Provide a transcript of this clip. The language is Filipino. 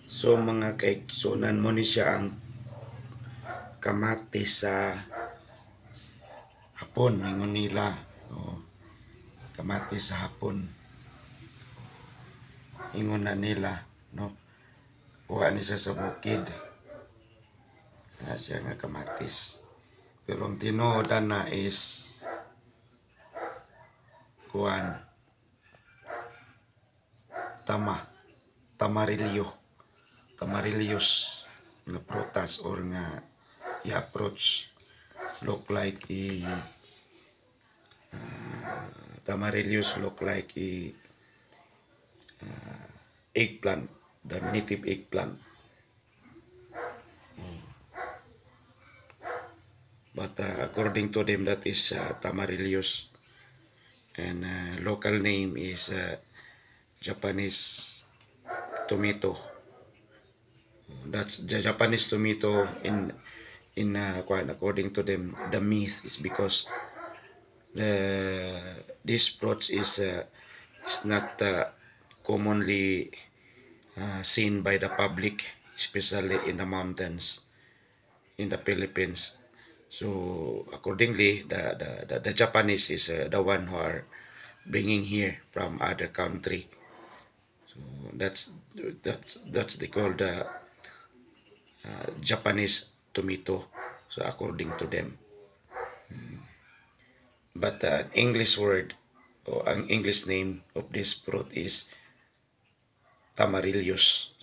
So mga kaigsunan mo ni siya ang kamatis sa hapon, ingon nila. O, kamatis sa hapon. Ingon na nila, no? Kuha ni siya sa bukid. Na siya nga kamatis. Pero ang tinuodan na is kuan tamarilyos nga prutas or nga i-approach look like tamarilyos look like eggplant, the native eggplant. But according to them, that is tamarilyos. And local name is Japanese tomato. That's the Japanese tomato in according to them. The myth is because this fruit is not commonly seen by the public, especially in the mountains in the Philippines. So accordingly, the Japanese is the one who are bringing here from other country. So that's they call the Japanese tomato. So according to them, but the English word or an English name of this fruit is tamarillos.